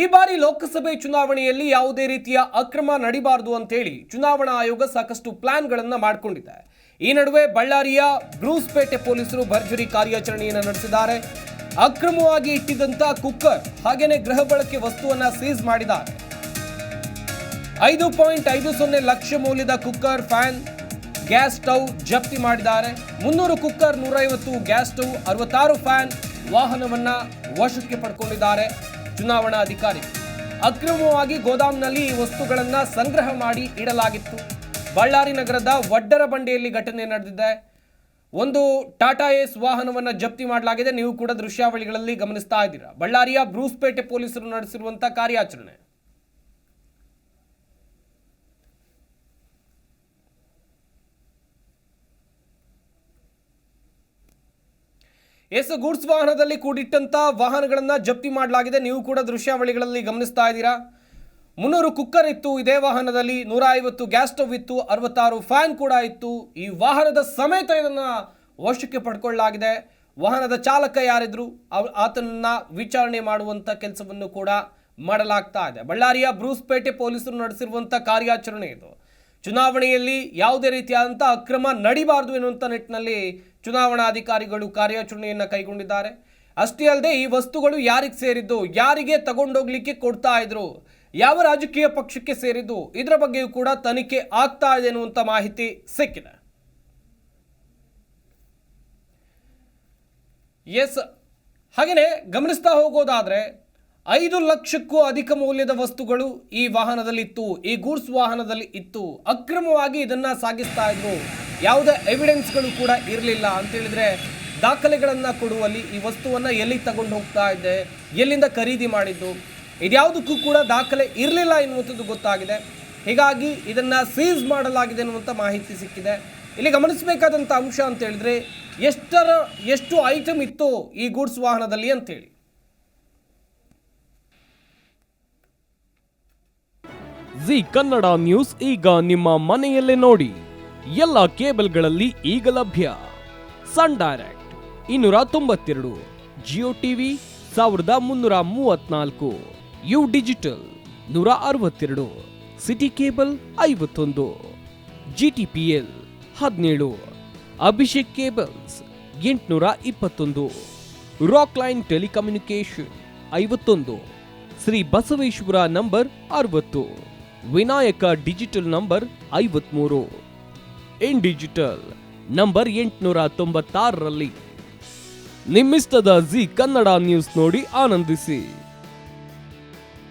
ಈ ಬಾರಿ ಲೋಕಸಭೆ ಚುನಾವಣೆಯಲ್ಲಿ ಯಾವುದೇ ರೀತಿಯ ಅಕ್ರಮ ನಡಿಬಾರದು ಅಂತೇಳಿ ಚುನಾವಣಾ ಆಯೋಗ ಸಾಕಷ್ಟು ಪ್ಲಾನ್ಗಳನ್ನು ಮಾಡಿಕೊಂಡಿದೆ. ಈ ನಡುವೆ ಬಳ್ಳಾರಿಯ ಬ್ರೂಸ್ಪೇಟೆ ಪೊಲೀಸರು ಭರ್ಜರಿ ಕಾರ್ಯಾಚರಣೆಯನ್ನು ನಡೆಸಿದ್ದಾರೆ. ಅಕ್ರಮವಾಗಿ ಇಟ್ಟಿದ್ದಂತ ಕುಕ್ಕರ್ ಹಾಗೇನೆ ಗೃಹ ಬಳಕೆ ವಸ್ತುವನ್ನ ಸೀಸ್ ಮಾಡಿದ್ದಾರೆ. 5.50 ಲಕ್ಷ ಮೌಲ್ಯದ ಕುಕ್ಕರ್, ಫ್ಯಾನ್, ಗ್ಯಾಸ್ ಸ್ಟವ್ ಜಪ್ತಿ ಮಾಡಿದ್ದಾರೆ. 300 ಕುಕ್ಕರ್, 150 ಗ್ಯಾಸ್ ಸ್ಟವ್, 66 ಫ್ಯಾನ್ ವಾಹನವನ್ನ ವಶಕ್ಕೆ ಪಡ್ಕೊಂಡಿದ್ದಾರೆ ಚುನಾವಣಾ ಅಧಿಕಾರಿ. ಅಕ್ರಮವಾಗಿ ಗೋದಾಮ್ನಲ್ಲಿ ಈ ವಸ್ತುಗಳನ್ನ ಸಂಗ್ರಹ ಮಾಡಿ ಇಡಲಾಗಿತ್ತು. ಬಳ್ಳಾರಿ ನಗರದ ವಡ್ಡರ ಬಂಡೆಯಲ್ಲಿ ಘಟನೆ ನಡೆದಿದೆ. ಒಂದು ಟಾಟಾ ಏಸ್ ವಾಹನವನ್ನ ಜಪ್ತಿ ಮಾಡಲಾಗಿದೆ. ನೀವು ಕೂಡ ದೃಶ್ಯಾವಳಿಗಳಲ್ಲಿ ಗಮನಿಸ್ತಾ ಇದ್ದೀರಾ. ಬಳ್ಳಾರಿಯ ಬ್ರೂಸ್ಪೇಟೆ ಪೊಲೀಸರು ನಡೆಸಿರುವಂತಹ ಕಾರ್ಯಾಚರಣೆ. ಗೂಡ್ಸ್ ವಾಹನದಲ್ಲಿ ಕೂಡಿಟ್ಟಂತ ವಾಹನಗಳನ್ನ ಜಪ್ತಿ ಮಾಡಲಾಗಿದೆ. ನೀವು ಕೂಡ ದೃಶ್ಯಾವಳಿಗಳಲ್ಲಿ ಗಮನಿಸ್ತಾ ಇದ್ದೀರಾ. 300 ಕುಕ್ಕರ್ ಇತ್ತು ಇದೇ ವಾಹನದಲ್ಲಿ, 150 ಗ್ಯಾಸ್ ಸ್ಟವ್ ಇತ್ತು, 66 ಫ್ಯಾನ್ ಕೂಡ ಇತ್ತು. ಈ ವಾಹನದ ಸಮೇತ ಇದನ್ನ ವಶಕ್ಕೆ ಪಡ್ಕೊಳ್ಳಲಾಗಿದೆ. ವಾಹನದ ಚಾಲಕ ಯಾರಿದ್ರು ಆತನನ್ನ ವಿಚಾರಣೆ ಮಾಡುವಂತ ಕೆಲಸವನ್ನು ಕೂಡ ಮಾಡಲಾಗ್ತಾ ಇದೆ. ಬಳ್ಳಾರಿಯ ಬ್ರೂಸ್ಪೇಟೆ ಪೊಲೀಸರು ನಡೆಸಿರುವಂತ ಕಾರ್ಯಾಚರಣೆ ಇದು. ಚುನಾವಣೆಯಲ್ಲಿ ಯಾವುದೇ ರೀತಿಯಾದಂಥ ಅಕ್ರಮ ನಡಿಬಾರದು ಎನ್ನುವಂಥ ನಿಟ್ಟಿನಲ್ಲಿ ಚುನಾವಣಾಧಿಕಾರಿಗಳು ಕಾರ್ಯಾಚರಣೆಯನ್ನು ಕೈಗೊಂಡಿದ್ದಾರೆ. ಅಷ್ಟೇ ಅಲ್ಲದೆ ಈ ವಸ್ತುಗಳು ಯಾರಿಗೆ ಸೇರಿದ್ದು, ಯಾರಿಗೆ ತಗೊಂಡೋಗ್ಲಿಕ್ಕೆ ಕೊಡ್ತಾ ಇದ್ರು, ಯಾವ ರಾಜಕೀಯ ಪಕ್ಷಕ್ಕೆ ಸೇರಿದ್ದು, ಇದರ ಬಗ್ಗೆಯೂ ಕೂಡ ತನಿಖೆ ಆಗ್ತಾ ಇದೆ ಎನ್ನುವಂಥ ಮಾಹಿತಿ ಸಿಕ್ಕಿದೆ. ಹಾಗೆಯೇ ಗಮನಿಸ್ತಾ ಹೋಗೋದಾದ್ರೆ 5 ಲಕ್ಷಕ್ಕೂ ಅಧಿಕ ಮೌಲ್ಯದ ವಸ್ತುಗಳು ಈ ವಾಹನದಲ್ಲಿ ಇತ್ತು, ಈ ಗೂಡ್ಸ್ ವಾಹನದಲ್ಲಿ ಇತ್ತು. ಅಕ್ರಮವಾಗಿ ಇದನ್ನ ಸಾಗಿಸ್ತಾ ಇದ್ರು. ಯಾವುದೇ ಎವಿಡೆನ್ಸ್ಗಳು ಕೂಡ ಇರಲಿಲ್ಲ ಅಂತ ಹೇಳಿದ್ರೆ ದಾಖಲೆಗಳನ್ನು ಕೊಡುವಲ್ಲಿ ಈ ವಸ್ತುವನ್ನ ಎಲ್ಲಿ ತಗೊಂಡು ಹೋಗ್ತಾ ಇದ್ದೆ, ಎಲ್ಲಿಂದ ಖರೀದಿ ಮಾಡಿದ್ದು, ಇದ್ಯಾವುದಕ್ಕೂ ಕೂಡ ದಾಖಲೆ ಇರಲಿಲ್ಲ ಎನ್ನುವಂಥದ್ದು ಗೊತ್ತಾಗಿದೆ. ಹೀಗಾಗಿ ಇದನ್ನ ಸೀಸ್ ಮಾಡಲಾಗಿದೆ ಎನ್ನುವಂಥ ಮಾಹಿತಿ ಸಿಕ್ಕಿದೆ. ಇಲ್ಲಿ ಗಮನಿಸಬೇಕಾದಂಥ ಅಂಶ ಅಂತ ಹೇಳಿದ್ರೆ ಎಷ್ಟು ಐಟಮ್ ಇತ್ತು ಈ ಗೂಡ್ಸ್ ವಾಹನದಲ್ಲಿ ಅಂತೇಳಿ. ಜಿ ಕನ್ನಡ ನ್ಯೂಸ್ ಈಗ ನಿಮ್ಮ ಮನೆಯಲ್ಲೇ ನೋಡಿ. ಎಲ್ಲ ಕೇಬಲ್ಗಳಲ್ಲಿ ಈಗ ಲಭ್ಯ. Sun Direct 292, Jio TV 1334, U digital 162, city cable 51, GTPL 17, Abhishek cables 821, rock line telecommunication 51, Shri Basaveshwara number 60, Vinayaka digital number 53, in digital number 896ರಲ್ಲಿ. ನಿಮ್ಮಿಷ್ಟದ ಜಿ ಕನ್ನಡ ನ್ಯೂಸ್ ನೋಡಿ ಆನಂದಿಸಿ.